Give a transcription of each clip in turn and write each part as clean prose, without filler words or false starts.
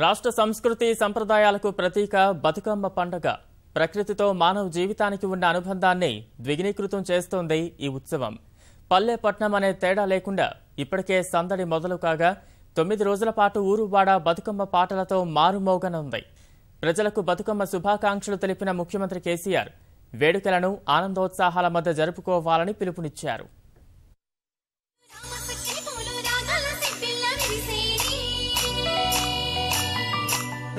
రాష్ట్ర సంస్కృతి సంప్రదాయాలకు ప్రతీక బతుకమ్మ పండుగ. ప్రకృతితో మానవ జీవితానికి ఉన్న అనుబంధాన్ని ద్విగుణీకృతం చేస్తోంది ఈ ఉత్సవం. పల్లె పట్నం అనే తేడా లేకుండా ఇప్పటికే సందడి మొదలు కాగా 9 రోజుల పాటు ఊరువాడ బతుకమ్మ పాటలతో మారుమోగనుంది. ప్రజలకు బతుకమ్మ శుభాకాంక్షలు తెలిపిన ముఖ్యమంత్రి కేసీఆర్ వేడుకలను ఆనందోత్సాహాల మధ్య జరుపుకోవాలని పిలుపునిచ్చారు.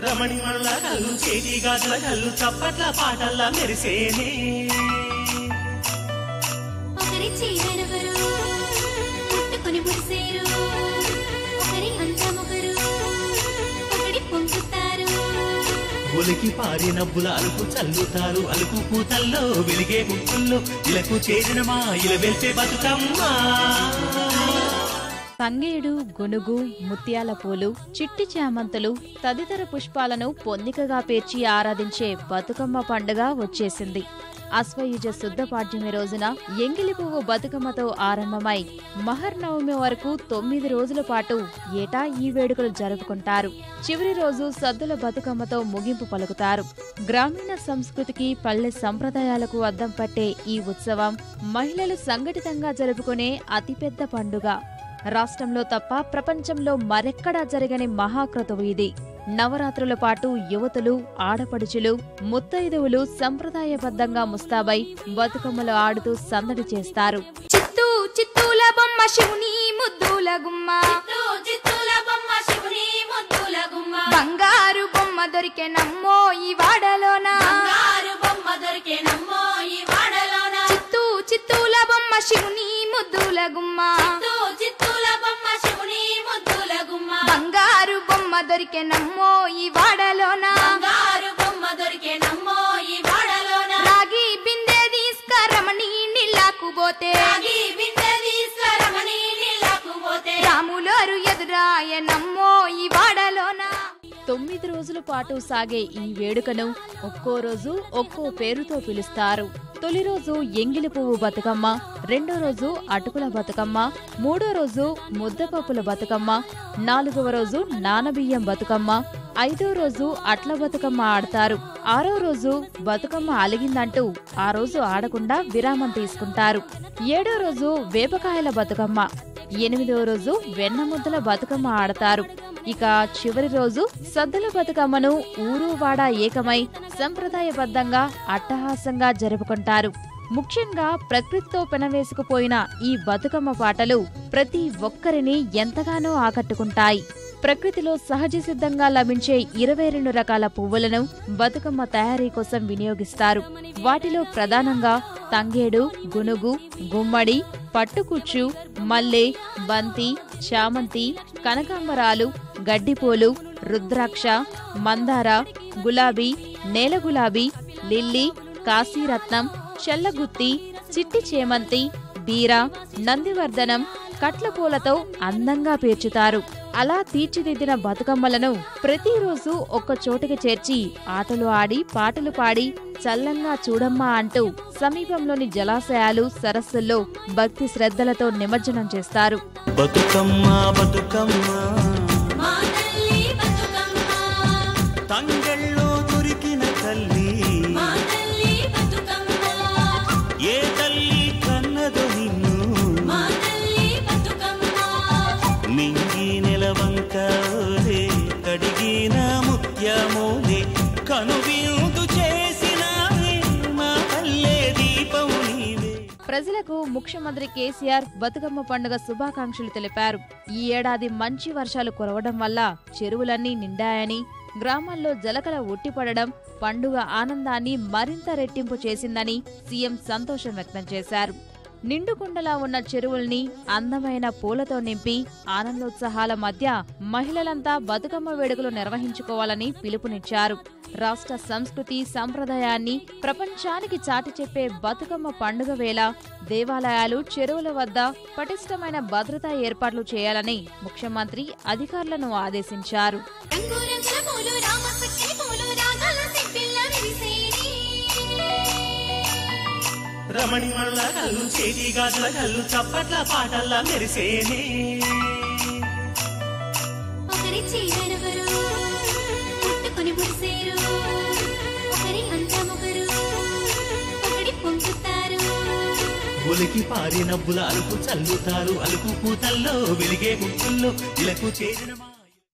రమణి మళ్ళ కళ్ళు చేతి గాజుల కళ్ళు చప్పట్ల పాటల్ల మెరిసేనే ఒకరి చీరనవరు పుట్టుకొని మురిసేరు ఒకరి అంతమొకరు ఒకడి పొంగుతారు ఒలికి పారి నవ్వుల అలుపు చల్లుతారు అలుపు పూతల్లో వెలిగే ముక్కుల్లో ఇలకు చేరిన మా ఇల వెల్పే బతుకమ్మ. తంగేడు, గునుగు, ముత్యాల పూలు, చిట్టి చామంతులు తదితర పుష్పాలను పొందికగా పేర్చి ఆరాధించే బతుకమ్మ పండుగ వచ్చేసింది. అశ్వయుజ శుద్ధ పాడ్యమి రోజున ఎంగిలి పువ్వు బతుకమ్మతో ఆరంభమై మహర్నవమి వరకు 9 రోజుల పాటు ఏటా ఈ వేడుకలు జరుపుకుంటారు. చివరి రోజు సద్దుల బతుకమ్మతో ముగింపు పలుకుతారు. గ్రామీణ సంస్కృతికి, పల్లె సంప్రదాయాలకు అద్దం పట్టే ఈ ఉత్సవం మహిళలు సంఘటితంగా జరుపుకునే అతిపెద్ద పండుగ. రాష్ట్రంలో తప్ప ప్రపంచంలో మరెక్కడా జరగని మహాక్రతువు ఇది. నవరాత్రుల పాటు యువతులు, ఆడపడుచులు, ముత్తైదువులు సంప్రదాయబద్ధంగా ముస్తాబై బతుకమ్మలు ఆడుతూ సందడి చేస్తారు. చిత్తూ చిత్తూల బొమ్మ శివుని ముద్దుల గుమ్మ, బంగారు బొమ్మ దొరికే నమ్మో ఈ వాడలోన, చిత్తూ చిత్తూల బొమ్మ శివుని ముద్దుల గుమ్మ, బంగారు బొమ్మ దొరికే నమ్మో ఈ వాడలోన, రాగి బిందె తీసుకరమణి నీళ్ళకు పోతే, రాములోరు ఎదురాయ నమ్మో ఈ వాడలోన. 9 రోజుల పాటు సాగే ఈ వేడుకను ఒక్కో రోజు ఒక్కో పేరుతో పిలుస్తారు. తొలి రోజు ఎంగిలి పువ్వు బతుకమ్మ, రెండో రోజు అటుకుల బతుకమ్మ, మూడో రోజు ముద్దపప్పుల బతుకమ్మ, 4వ రోజు నానబియ్యం బతుకమ్మ, 5వ రోజు అట్ల బతుకమ్మ ఆడతారు. 6వ రోజు బతుకమ్మ అలిగిందంటూ ఆ రోజు ఆడకుండా విరామం తీసుకుంటారు. 7వ రోజు వేపకాయల బతుకమ్మ, 8వ రోజు వెన్నముద్దల బతుకమ్మ ఆడతారు. ఇక చివరి రోజు సద్దుల బతుకమ్మను ఊరు వాడ ఏకమై సంప్రదాయబద్ధంగా అట్టహాసంగా జరుపుకుంటారు. ముఖ్యంగా ప్రకృతితో పెనవేసుకుపోయిన ఈ బతుకమ్మ పాటలు ప్రతి ఒక్కరిని ఎంతగానో ఆకట్టుకుంటాయి. ప్రకృతిలో సహజ సిద్ధంగా లభించే 22 రకాల పువ్వులను బతుకమ్మ తయారీ కోసం వినియోగిస్తారు. వాటిలో ప్రధానంగా తంగేడు, గునుగు, గుమ్మడి, పట్టుకుచ్చు, మల్లె, బంతి, చామంతి, కనకాంబరాలు, గడ్డిపూలు, రుద్రాక్ష, మందార, గులాబీ, నేల గులాబీ, లిల్లీ, కాశీరత్నం, చల్లగుత్తి, చిట్టి చేమంతి, బీర, నందివర్ధనం, కట్లపూలతో అందంగా పేర్చుతారు. అలా తీర్చిదిద్దిన బతుకమ్మలను ప్రతిరోజు ఒక్క చోటుకి చేర్చి ఆటలు ఆడి పాటలు పాడి చల్లంగా చూడమ్మా అంటూ సమీపంలోని జలాశయాలు, సరస్సుల్లో భక్తి శ్రద్ధలతో నిమజ్జనం చేస్తారు. బతుకమ్మ బతుకమ్మ తంగెళ్ళు దొరికిన తల్లి, ఏ తల్లి కన్నదో నిన్ను, మింగి నెలవంకలే కడిగిన ముత్యమోలే కనువిందు చేసిన మా పల్లె దీపం నీవే. ప్రజలకు ముఖ్యమంత్రి కేసీఆర్ బతుకమ్మ పండుగ శుభాకాంక్షలు తెలిపారు. ఈ ఏడాది మంచి వర్షాలు కురవడం వల్ల చెరువులన్నీ నిండాయని, గ్రామాల్లో జలకల ఉట్టిపడడం పండుగ ఆనందాన్ని మరింత రెట్టింపు చేసిందని సీఎం సంతోషం వ్యక్తం చేశారు. నిండుకుండలా ఉన్న చెరువుల్ని అందమైన పూలతో నింపి ఆనందోత్సాహాల మధ్య మహిళలంతా బతుకమ్మ వేడుకలు నిర్వహించుకోవాలని పిలుపునిచ్చారు. రాష్ట్ర సంస్కృతి సంప్రదాయాన్ని ప్రపంచానికి చాటి చెప్పే బతుకమ్మ పండుగ వేళ దేవాలయాలు, చెరువుల వద్ద పటిష్టమైన భద్రతా ఏర్పాట్లు చేయాలని ముఖ్యమంత్రి అధికారులను ఆదేశించారు. రమణి మళ్ళ కళ్ళు చేతి గాజుల కళ్ళు చప్పట్ల పాటల్ల మెరిసేనే ఒకరి చీరనవరు పువ్వులకి పారినవ్వుల అలుపు చల్లుతారు అలుపు పూతల్లో వెలిగే ముక్కుల్లో ఇలకు చేరిన